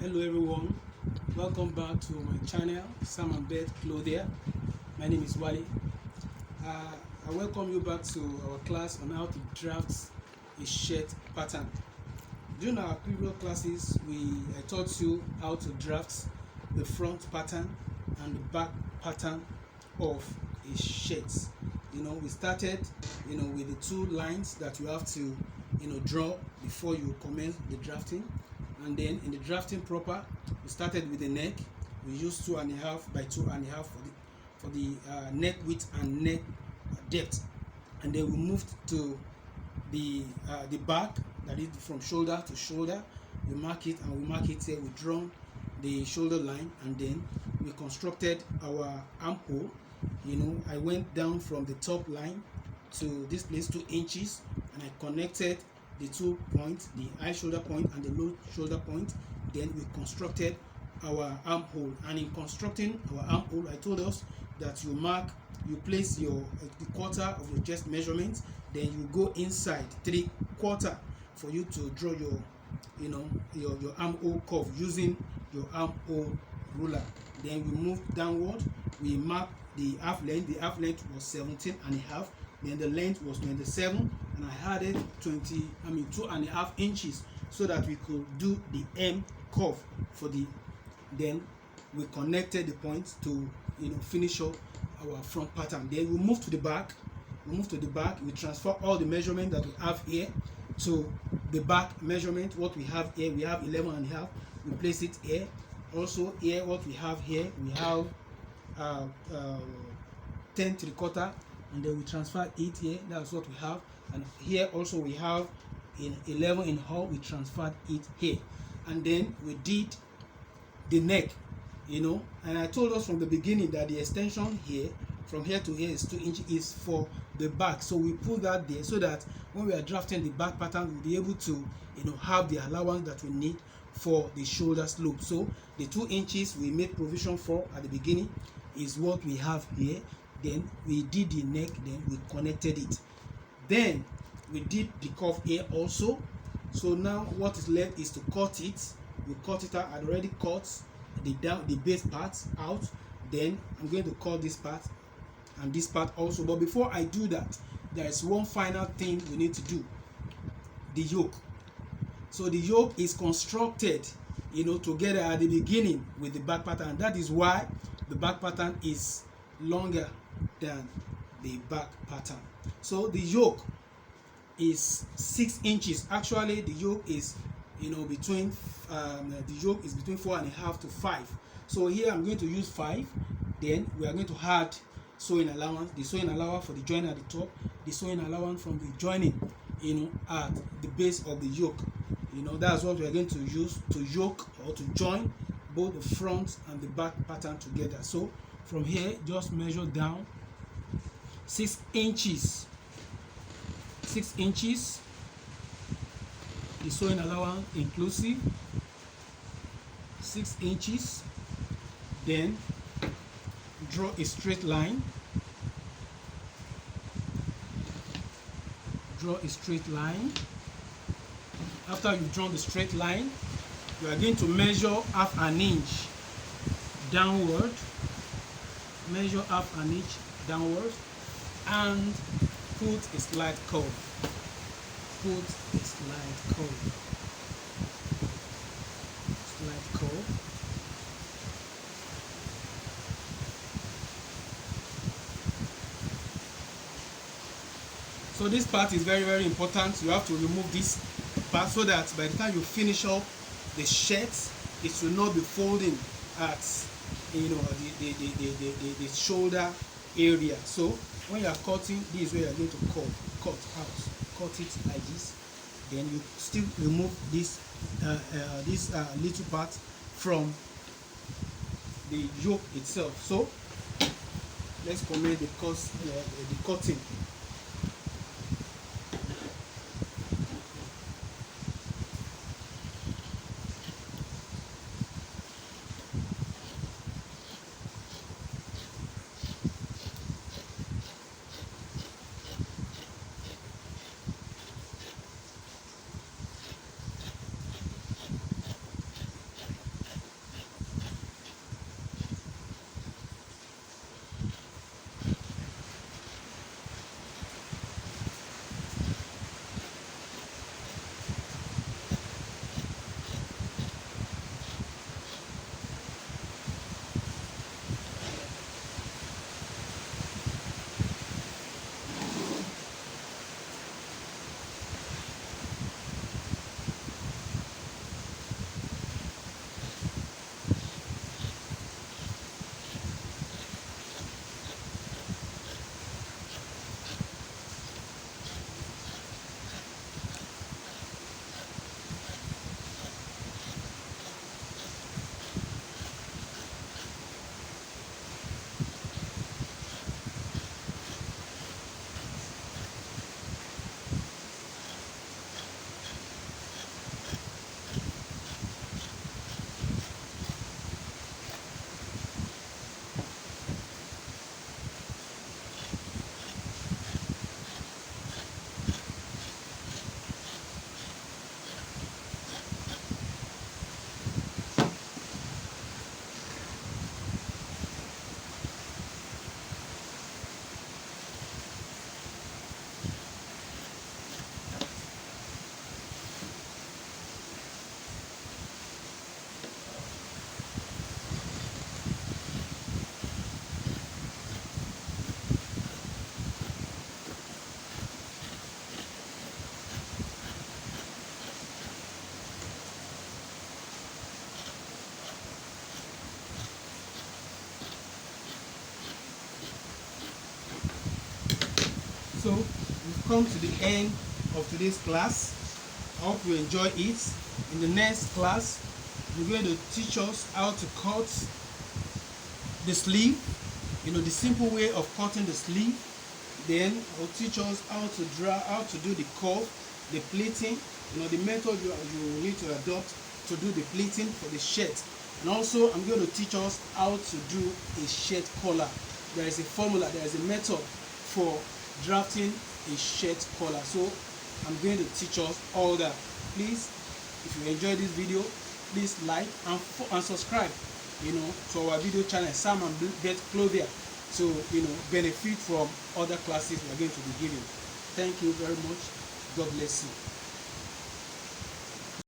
Hello everyone, welcome back to my channel Sam&Beth Clothier. My name is Wally. I welcome you back to our class on how to draft a shirt pattern. During our previous classes, I taught you how to draft the front pattern and the back pattern of a shirt. We started with the two lines that you have to draw before you commence the drafting. And then in the drafting proper, we started with the neck. We used 2.5 by 2.5 for the neck width and neck depth. And then we moved to the back, that is from shoulder to shoulder. We mark it, and we mark it here. We draw the shoulder line, and then we constructed our armhole. I went down from the top line to this place 2 inches, and I connected the 2 points, the high shoulder point and the low shoulder point. Then we constructed our armhole, and in constructing our armhole, I told us that you place the quarter of your chest measurement, then you go inside 3/4 for you to draw your armhole curve using your armhole ruler. Then we move downward. We mark the half length. The half length was 17.5. Then the length was 27, and I added 2.5 inches so that we could do the M curve for the. Then we connected the points to finish up our front pattern. Then we move to the back. We transfer all the measurement that we have here to the back measurement. What we have here, we have 11.5. We place it here. Also here, what we have here, we have 10.75, and then we transfer it here. That's what we have. And here also we have in 11 in whole. We transferred it here, and then we did the neck. And I told us from the beginning that the extension here from here to here is 2 inches is for the back. So we put that there so that when we are drafting the back pattern, we'll be able to have the allowance that we need for the shoulder slope. So the 2 inches we made provision for at the beginning is what we have here. Then we did the neck, then we connected it. Then we did the curve here also. So now what is left is to cut it. We cut it out. I already cut the base part out. Then I'm going to cut this part and this part also. But before I do that, there is one final thing we need to do: the yoke. So the yoke is constructed together at the beginning with the back pattern. That is why the back pattern is longer than the back pattern. So the yoke is 6 inches. Actually, the yoke is between 4.5 to 5. So here I'm going to use 5. Then we are going to add sewing allowance, the sewing allowance for the join at the top, the sewing allowance from the joining at the base of the yoke. That's what we are going to use to yoke or to join both the front and the back pattern together. So from here, just measure down 6 inches. 6 inches, the sewing allowance inclusive, 6 inches. Then draw a straight line. Draw a straight line. After you've drawn the straight line, you are going to measure 1/2 inch downward. Measure 1/2 inch downward and put a slight curve. Put a slight curve. Slight curve. So this part is very, very important. You have to remove this part so that by the time you finish up the shirt, it will not be folding at the shoulder area. So when you are cutting, this is where you are going to cut it like this. Then you still remove this little part from the yoke itself. So let's commence the cutting. we've come to the end of today's class. I hope you enjoy it. In the next class, we're going to teach us how to cut the sleeve, the simple way of cutting the sleeve. Then I'll teach us how to do the curve, the pleating, the method you need to adopt to do the pleating for the shirt. And also I'm going to teach us how to do a shirt collar. There is a formula, there is a method for drafting a shirt collar. So I'm going to teach us all that. Please, if you enjoyed this video, please like and subscribe to our video channel, Sam&Beth Clothier, so benefit from other classes we are going to be giving. Thank you very much. God bless you.